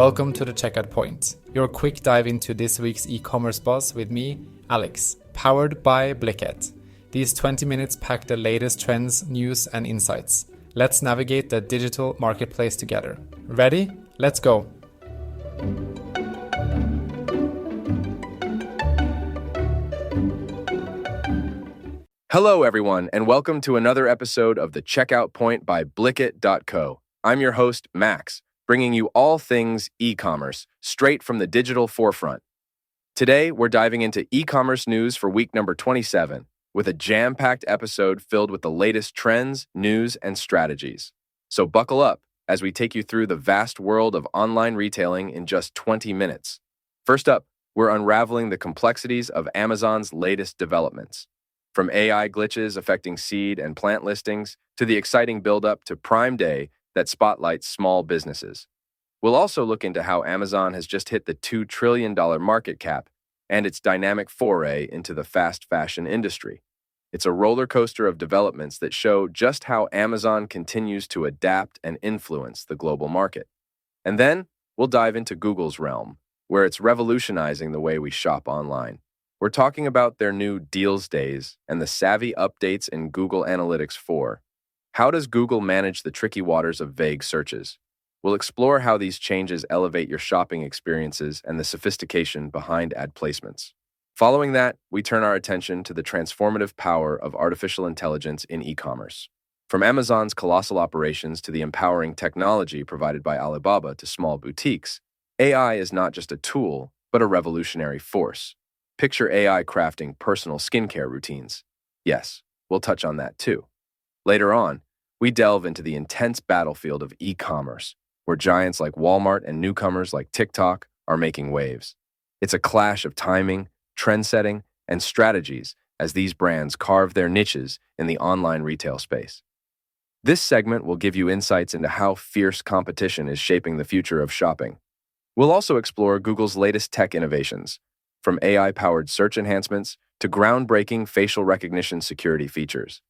Welcome to the Checkout Point, your quick dive into this week's e-commerce buzz with me, Alex, powered by Blicket. These 20 minutes pack the latest trends, news, and insights. Let's navigate the digital marketplace together. Ready? Let's go! Hello, everyone, and welcome to another episode of the Checkout Point by Blicket.co. I'm your host, Max, bringing you all things e-commerce, straight from the digital forefront. Today, we're diving into e-commerce news for week number 27, with a jam-packed episode filled with the latest trends, news, and strategies. So buckle up as we take you through the vast world of online retailing in just 20 minutes. First up, we're unraveling the complexities of Amazon's latest developments. From AI glitches affecting seed and plant listings to the exciting build-up to Prime Day that spotlights small businesses. We'll also look into how Amazon has just hit the $2 trillion market cap and its dynamic foray into the fast fashion industry. It's a roller coaster of developments that show just how Amazon continues to adapt and influence the global market. And then we'll dive into Google's realm, where it's revolutionizing the way we shop online. We're talking about their new Deals Days and the savvy updates in Google Analytics 4. How does Google manage the tricky waters of vague searches? We'll explore how these changes elevate your shopping experiences and the sophistication behind ad placements. Following that, we turn our attention to the transformative power of artificial intelligence in e-commerce. From Amazon's colossal operations to the empowering technology provided by Alibaba to small boutiques, AI is not just a tool, but a revolutionary force. Picture AI crafting personal skincare routines. Yes, we'll touch on that too. Later on, we delve into the intense battlefield of e-commerce, where giants like Walmart and newcomers like TikTok are making waves. It's a clash of timing, trend-setting, and strategies as these brands carve their niches in the online retail space. This segment will give you insights into how fierce competition is shaping the future of shopping. We'll also explore Google's latest tech innovations, from AI-powered search enhancements to groundbreaking facial recognition security features.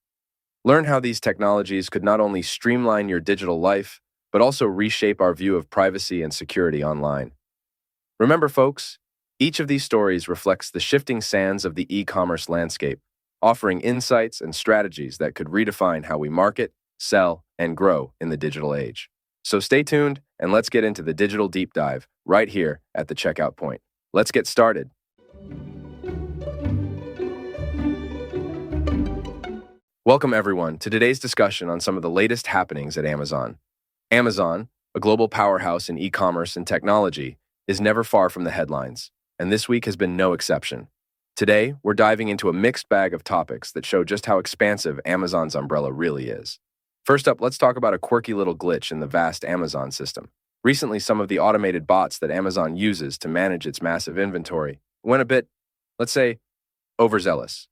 Learn how these technologies could not only streamline your digital life, but also reshape our view of privacy and security online. Remember, folks, each of these stories reflects the shifting sands of the e-commerce landscape, offering insights and strategies that could redefine how we market, sell, and grow in the digital age. So stay tuned, and let's get into the digital deep dive right here at the Checkout Point. Let's get started. Welcome, everyone, to today's discussion on some of the latest happenings at Amazon. Amazon, a global powerhouse in e-commerce and technology, is never far from the headlines, and this week has been no exception. Today, we're diving into a mixed bag of topics that show just how expansive Amazon's umbrella really is. First up, let's talk about a quirky little glitch in the vast Amazon system. Recently, some of the automated bots that Amazon uses to manage its massive inventory went a bit, let's say, overzealous.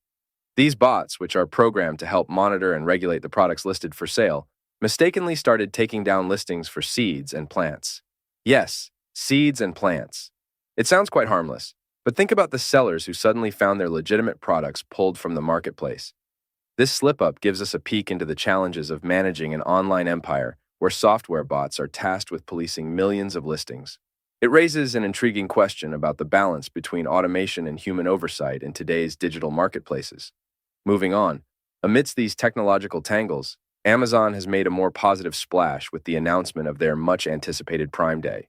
These bots, which are programmed to help monitor and regulate the products listed for sale, mistakenly started taking down listings for seeds and plants. Yes, seeds and plants. It sounds quite harmless, but think about the sellers who suddenly found their legitimate products pulled from the marketplace. This slip-up gives us a peek into the challenges of managing an online empire where software bots are tasked with policing millions of listings. It raises an intriguing question about the balance between automation and human oversight in today's digital marketplaces. Moving on, amidst these technological tangles, Amazon has made a more positive splash with the announcement of their much-anticipated Prime Day.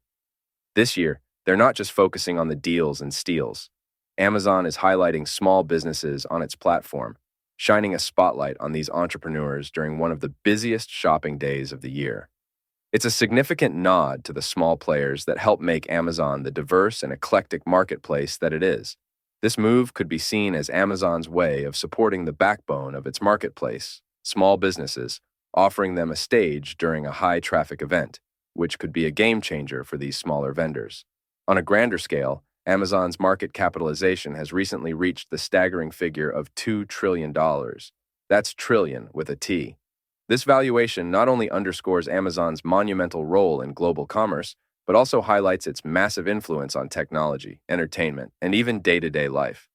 This year, they're not just focusing on the deals and steals. Amazon is highlighting small businesses on its platform, shining a spotlight on these entrepreneurs during one of the busiest shopping days of the year. It's a significant nod to the small players that help make Amazon the diverse and eclectic marketplace that it is. This move could be seen as Amazon's way of supporting the backbone of its marketplace, small businesses, offering them a stage during a high-traffic event, which could be a game-changer for these smaller vendors. On a grander scale, Amazon's market capitalization has recently reached the staggering figure of $2 trillion. That's trillion with a T. This valuation not only underscores Amazon's monumental role in global commerce, but also highlights its massive influence on technology, entertainment, and even day-to-day life.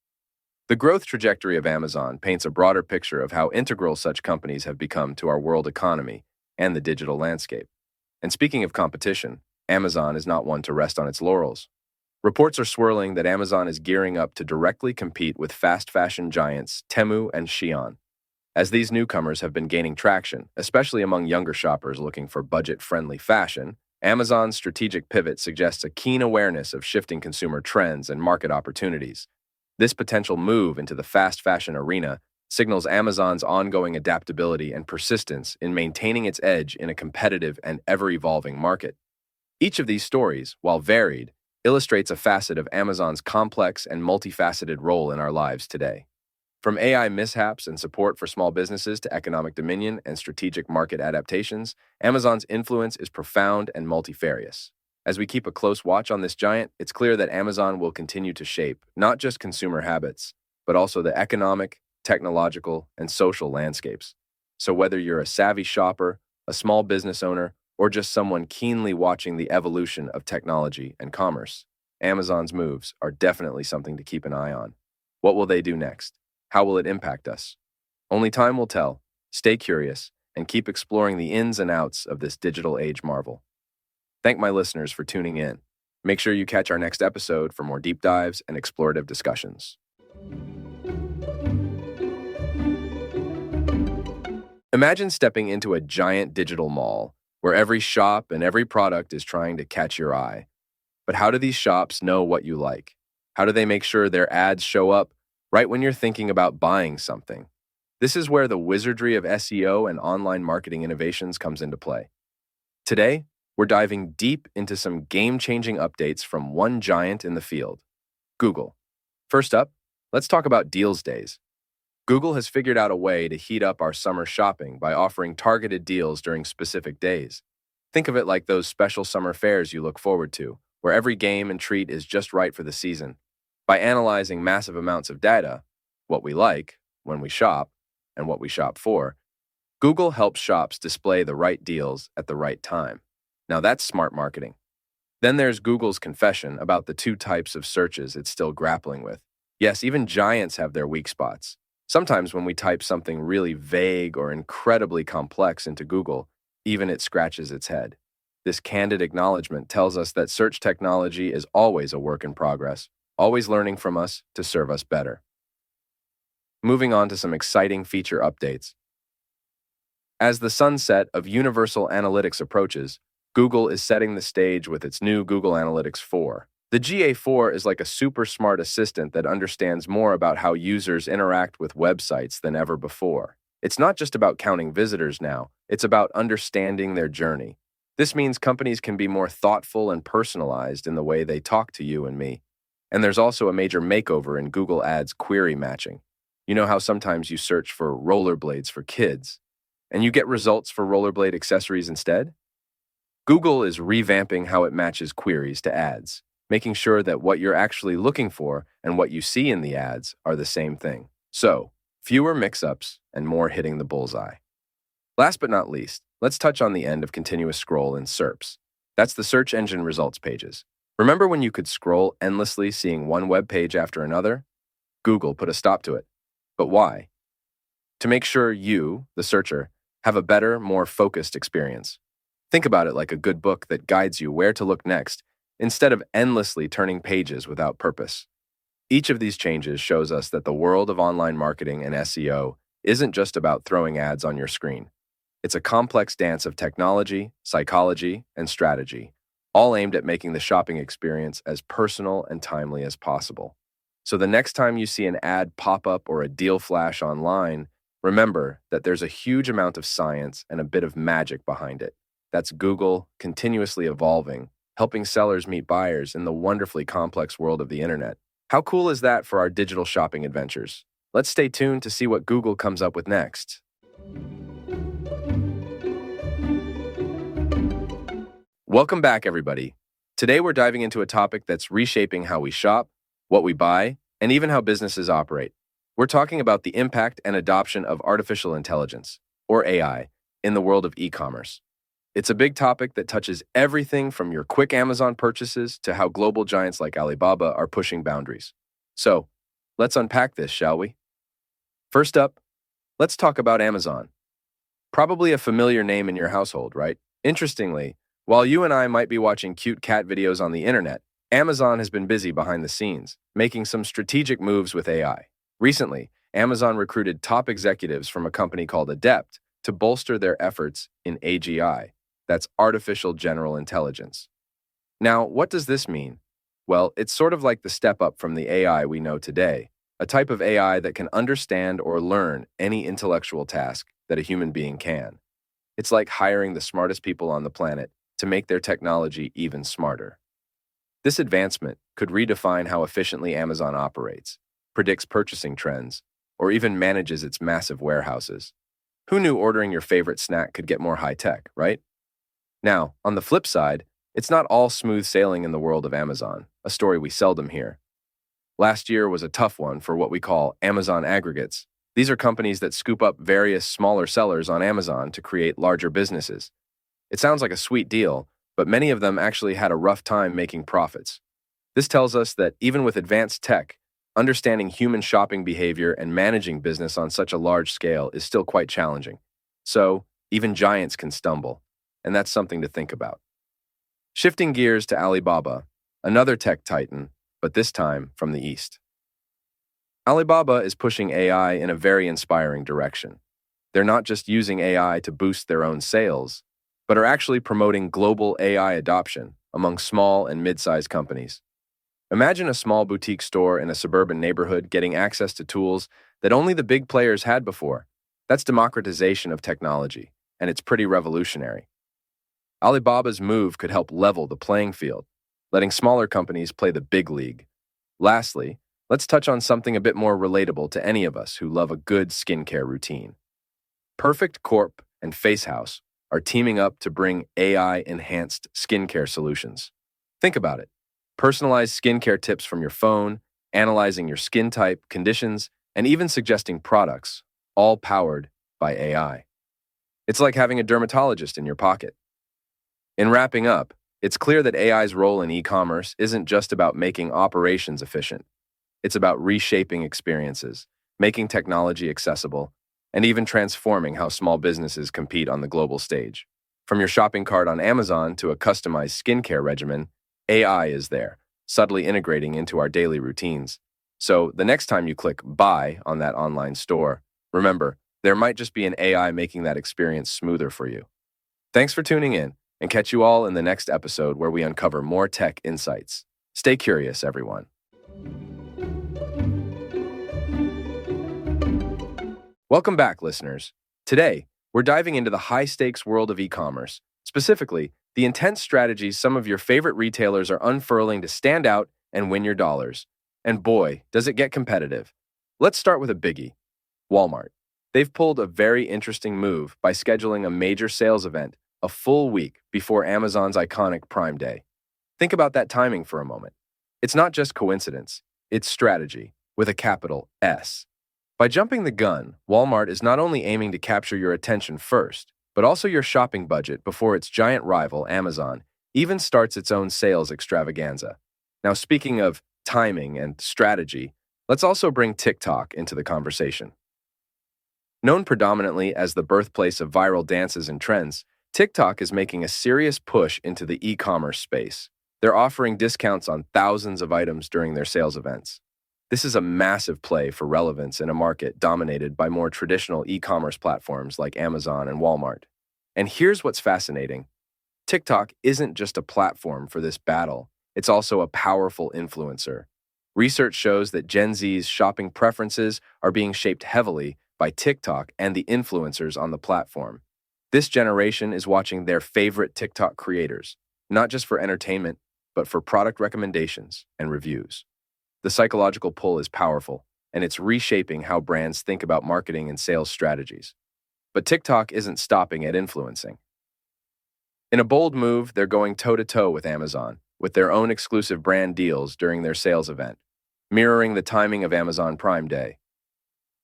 The growth trajectory of Amazon paints a broader picture of how integral such companies have become to our world economy and the digital landscape. And speaking of competition, Amazon is not one to rest on its laurels. Reports are swirling that Amazon is gearing up to directly compete with fast fashion giants Temu and Shein. As these newcomers have been gaining traction, especially among younger shoppers looking for budget-friendly fashion, Amazon's strategic pivot suggests a keen awareness of shifting consumer trends and market opportunities. This potential move into the fast fashion arena signals Amazon's ongoing adaptability and persistence in maintaining its edge in a competitive and ever-evolving market. Each of these stories, while varied, illustrates a facet of Amazon's complex and multifaceted role in our lives today. From AI mishaps and support for small businesses to economic dominion and strategic market adaptations, Amazon's influence is profound and multifarious. As we keep a close watch on this giant, it's clear that Amazon will continue to shape not just consumer habits, but also the economic, technological, and social landscapes. So whether you're a savvy shopper, a small business owner, or just someone keenly watching the evolution of technology and commerce, Amazon's moves are definitely something to keep an eye on. What will they do next? How will it impact us? Only time will tell. Stay curious and keep exploring the ins and outs of this digital age marvel. Thank my listeners for tuning in. Make sure you catch our next episode for more deep dives and explorative discussions. Imagine stepping into a giant digital mall where every shop and every product is trying to catch your eye. But how do these shops know what you like? How do they make sure their ads show up right when you're thinking about buying something? This is where the wizardry of SEO and online marketing innovations comes into play. Today, we're diving deep into some game-changing updates from one giant in the field, Google. First up, let's talk about Deals Days. Google has figured out a way to heat up our summer shopping by offering targeted deals during specific days. Think of it like those special summer fairs you look forward to, where every game and treat is just right for the season. By analyzing massive amounts of data, what we like, when we shop, and what we shop for, Google helps shops display the right deals at the right time. Now that's smart marketing. Then there's Google's confession about the two types of searches it's still grappling with. Yes, even giants have their weak spots. Sometimes when we type something really vague or incredibly complex into Google, even it scratches its head. This candid acknowledgement tells us that search technology is always a work in progress, always learning from us to serve us better. Moving on to some exciting feature updates. As the sunset of Universal Analytics approaches, Google is setting the stage with its new Google Analytics 4. The GA4 is like a super smart assistant that understands more about how users interact with websites than ever before. It's not just about counting visitors now, it's about understanding their journey. This means companies can be more thoughtful and personalized in the way they talk to you and me. And there's also a major makeover in Google Ads query matching. You know how sometimes you search for rollerblades for kids, and you get results for rollerblade accessories instead? Google is revamping how it matches queries to ads, making sure that what you're actually looking for and what you see in the ads are the same thing. So, fewer mix-ups and more hitting the bullseye. Last but not least, let's touch on the end of continuous scroll in SERPs. That's the search engine results pages. Remember when you could scroll endlessly seeing one web page after another? Google put a stop to it. But why? To make sure you, the searcher, have a better, more focused experience. Think about it like a good book that guides you where to look next, instead of endlessly turning pages without purpose. Each of these changes shows us that the world of online marketing and SEO isn't just about throwing ads on your screen. It's a complex dance of technology, psychology, and strategy, all aimed at making the shopping experience as personal and timely as possible. So the next time you see an ad pop up or a deal flash online, remember that there's a huge amount of science and a bit of magic behind it. That's Google continuously evolving, helping sellers meet buyers in the wonderfully complex world of the internet. How cool is that for our digital shopping adventures? Let's stay tuned to see what Google comes up with next. Welcome back, everybody. Today we're diving into a topic that's reshaping how we shop, what we buy, and even how businesses operate. We're talking about the impact and adoption of artificial intelligence, or AI, in the world of e-commerce. It's a big topic that touches everything from your quick Amazon purchases to how global giants like Alibaba are pushing boundaries. So, let's unpack this, shall we? First up, let's talk about Amazon. Probably a familiar name in your household, right? Interestingly, While you and I might be watching cute cat videos on the internet, Amazon has been busy behind the scenes, making some strategic moves with AI. Recently, Amazon recruited top executives from a company called Adept to bolster their efforts in AGI, that's artificial general intelligence. Now, what does this mean? Well, it's sort of like the step up from the AI we know today, a type of AI that can understand or learn any intellectual task that a human being can. It's like hiring the smartest people on the planet to make their technology even smarter. This advancement could redefine how efficiently Amazon operates, predicts purchasing trends, or even manages its massive warehouses. Who knew ordering your favorite snack could get more high-tech, right? Now, on the flip side, it's not all smooth sailing in the world of Amazon, a story we seldom hear. Last year was a tough one for what we call Amazon aggregates. These are companies that scoop up various smaller sellers on Amazon to create larger businesses. It sounds like a sweet deal, but many of them actually had a rough time making profits. This tells us that even with advanced tech, understanding human shopping behavior and managing business on such a large scale is still quite challenging. So, even giants can stumble, and that's something to think about. Shifting gears to Alibaba, another tech titan, but this time from the East. Alibaba is pushing AI in a very inspiring direction. They're not just using AI to boost their own sales, but are actually promoting global AI adoption among small and mid-sized companies. Imagine a small boutique store in a suburban neighborhood getting access to tools that only the big players had before. That's democratization of technology, and it's pretty revolutionary. Alibaba's move could help level the playing field, letting smaller companies play the big league. Lastly, let's touch on something a bit more relatable to any of us who love a good skincare routine. Perfect Corp and FaceHouse are teaming up to bring AI-enhanced skincare solutions. Think about it. Personalized skincare tips from your phone, analyzing your skin type, conditions, and even suggesting products, all powered by AI. It's like having a dermatologist in your pocket. In wrapping up, it's clear that AI's role in e-commerce isn't just about making operations efficient. It's about reshaping experiences, making technology accessible, and even transforming how small businesses compete on the global stage. From your shopping cart on Amazon to a customized skincare regimen, AI is there, subtly integrating into our daily routines. So the next time you click Buy on that online store, remember, there might just be an AI making that experience smoother for you. Thanks for tuning in, and catch you all in the next episode where we uncover more tech insights. Stay curious, everyone. Welcome back, listeners. Today, we're diving into the high-stakes world of e-commerce, specifically the intense strategies some of your favorite retailers are unfurling to stand out and win your dollars. And boy, does it get competitive. Let's start with a biggie, Walmart. They've pulled a very interesting move by scheduling a major sales event a full week before Amazon's iconic Prime Day. Think about that timing for a moment. It's not just coincidence, it's strategy, with a capital S. By jumping the gun, Walmart is not only aiming to capture your attention first, but also your shopping budget before its giant rival, Amazon, even starts its own sales extravaganza. Now, speaking of timing and strategy, let's also bring TikTok into the conversation. Known predominantly as the birthplace of viral dances and trends, TikTok is making a serious push into the e-commerce space. They're offering discounts on thousands of items during their sales events. This is a massive play for relevance in a market dominated by more traditional e-commerce platforms like Amazon and Walmart. And here's what's fascinating. TikTok isn't just a platform for this battle, it's also a powerful influencer. Research shows that Gen Z's shopping preferences are being shaped heavily by TikTok and the influencers on the platform. This generation is watching their favorite TikTok creators, not just for entertainment, but for product recommendations and reviews. The psychological pull is powerful, and it's reshaping how brands think about marketing and sales strategies. But TikTok isn't stopping at influencing. In a bold move, they're going toe-to-toe with Amazon, with their own exclusive brand deals during their sales event, mirroring the timing of Amazon Prime Day.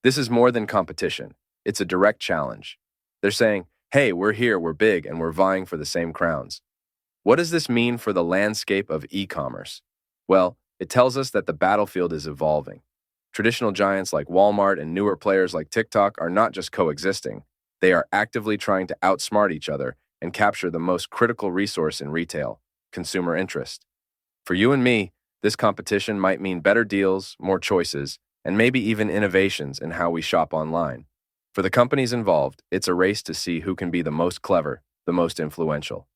This is more than competition. It's a direct challenge. They're saying, hey, we're here, we're big, and we're vying for the same crowns. What does this mean for the landscape of e-commerce? Well, it tells us that the battlefield is evolving. Traditional giants like Walmart and newer players like TikTok are not just coexisting. They are actively trying to outsmart each other and capture the most critical resource in retail, consumer interest. For you and me, this competition might mean better deals, more choices, and maybe even innovations in how we shop online. For the companies involved, it's a race to see who can be the most clever, the most influential.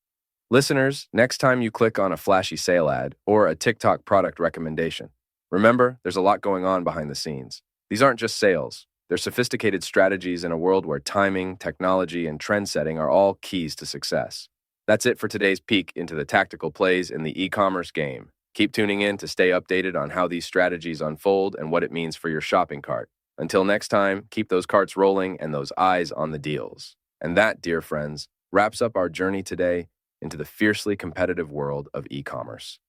Listeners, next time you click on a flashy sale ad or a TikTok product recommendation, remember there's a lot going on behind the scenes. These aren't just sales. They're sophisticated strategies in a world where timing, technology, and trend setting are all keys to success. That's it for today's peek into the tactical plays in the e-commerce game. Keep tuning in to stay updated on how these strategies unfold and what it means for your shopping cart. Until next time, keep those carts rolling and those eyes on the deals. And that, dear friends, wraps up our journey today into the fiercely competitive world of e-commerce.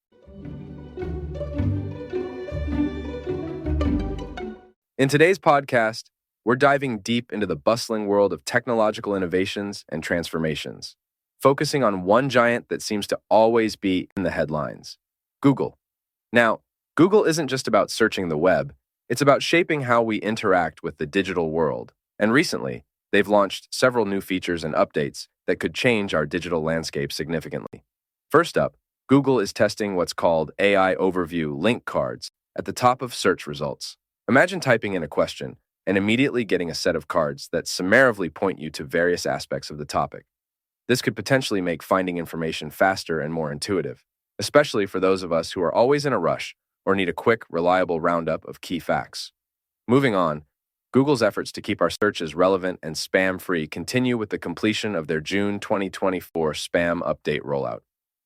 In today's podcast, we're diving deep into the bustling world of technological innovations and transformations, focusing on one giant that seems to always be in the headlines: Google. Now, Google isn't just about searching the web, it's about shaping how we interact with the digital world. And recently, they've launched several new features and updates that could change our digital landscape significantly. First up, Google is testing what's called AI Overview link cards at the top of search results. Imagine typing in a question and immediately getting a set of cards that summarily point you to various aspects of the topic. This could potentially make finding information faster and more intuitive, especially for those of us who are always in a rush or need a quick, reliable roundup of key facts. Moving on, Google's efforts to keep our searches relevant and spam-free continue with the completion of their June 2024 spam update rollout.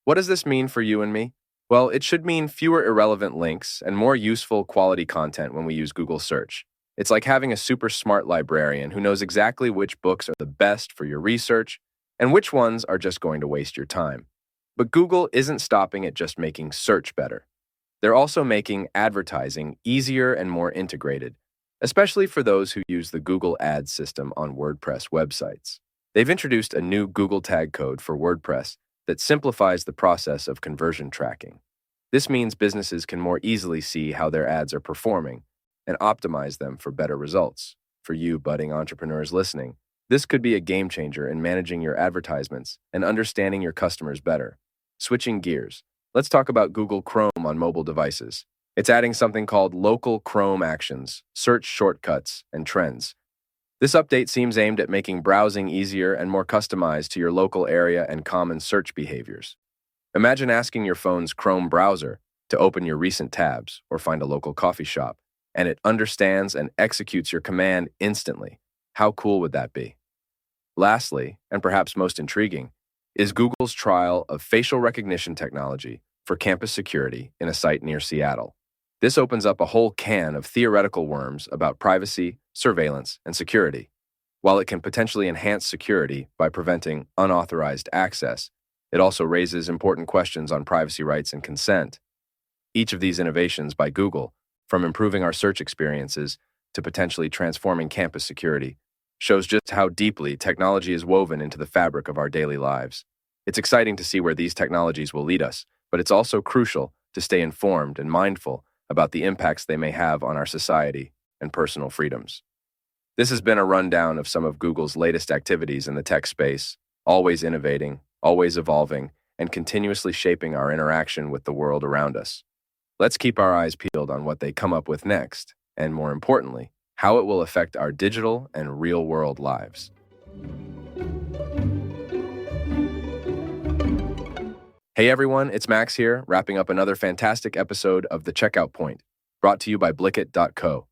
What does this mean for you and me? Well, it should mean fewer irrelevant links and more useful quality content when we use Google Search. It's like having a super smart librarian who knows exactly which books are the best for your research and which ones are just going to waste your time. But Google isn't stopping at just making search better. They're also making advertising easier and more integrated, especially for those who use the Google Ads system on WordPress websites. They've introduced a new Google tag code for WordPress that simplifies the process of conversion tracking. This means businesses can more easily see how their ads are performing and optimize them for better results. For you budding entrepreneurs listening, this could be a game changer in managing your advertisements and understanding your customers better. Switching gears, let's talk about Google Chrome on mobile devices. It's adding something called local Chrome actions, search shortcuts, and trends. This update seems aimed at making browsing easier and more customized to your local area and common search behaviors. Imagine asking your phone's Chrome browser to open your recent tabs or find a local coffee shop, and it understands and executes your command instantly. How cool would that be? Lastly, and perhaps most intriguing, is Google's trial of facial recognition technology for campus security in a site near Seattle. This opens up a whole can of theoretical worms about privacy, surveillance, and security. While it can potentially enhance security by preventing unauthorized access, it also raises important questions on privacy rights and consent. Each of these innovations by Google, from improving our search experiences to potentially transforming campus security, shows just how deeply technology is woven into the fabric of our daily lives. It's exciting to see where these technologies will lead us, but it's also crucial to stay informed and mindful about the impacts they may have on our society and personal freedoms. This has been a rundown of some of Google's latest activities in the tech space, always innovating, always evolving, and continuously shaping our interaction with the world around us. Let's keep our eyes peeled on what they come up with next, and more importantly, how it will affect our digital and real-world lives. Hey everyone, it's Max here, wrapping up another fantastic episode of The Checkout Point, brought to you by Blicket.co.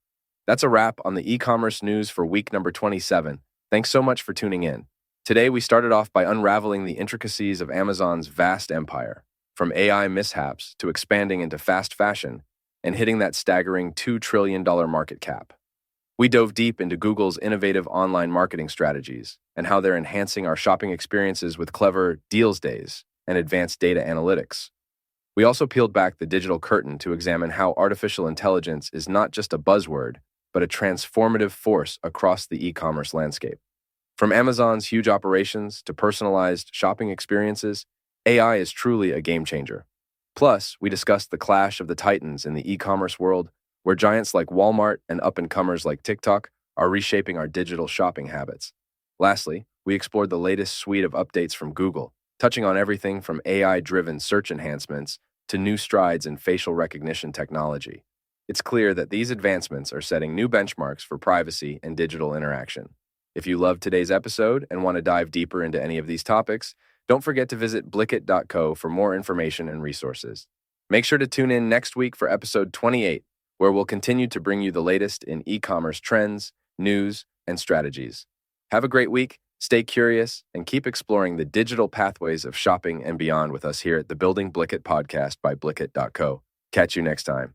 That's a wrap on the e-commerce news for week number 27. Thanks so much for tuning in. Today we started off by unraveling the intricacies of Amazon's vast empire, from AI mishaps to expanding into fast fashion and hitting that staggering $2 trillion market cap. We dove deep into Google's innovative online marketing strategies and how they're enhancing our shopping experiences with clever deals days and advanced data analytics. We also peeled back the digital curtain to examine how artificial intelligence is not just a buzzword, but a transformative force across the e-commerce landscape. From Amazon's huge operations to personalized shopping experiences, AI is truly a game changer. Plus, we discussed the clash of the titans in the e-commerce world, where giants like Walmart and up-and-comers like TikTok are reshaping our digital shopping habits. Lastly, we explored the latest suite of updates from Google, touching on everything from AI-driven search enhancements to new strides in facial recognition technology. It's clear that these advancements are setting new benchmarks for privacy and digital interaction. If you loved today's episode and want to dive deeper into any of these topics, don't forget to visit blicket.co for more information and resources. Make sure to tune in next week for episode 28, where we'll continue to bring you the latest in e-commerce trends, news, and strategies. Have a great week, stay curious, and keep exploring the digital pathways of shopping and beyond with us here at the Building Blicket podcast by blicket.co. Catch you next time.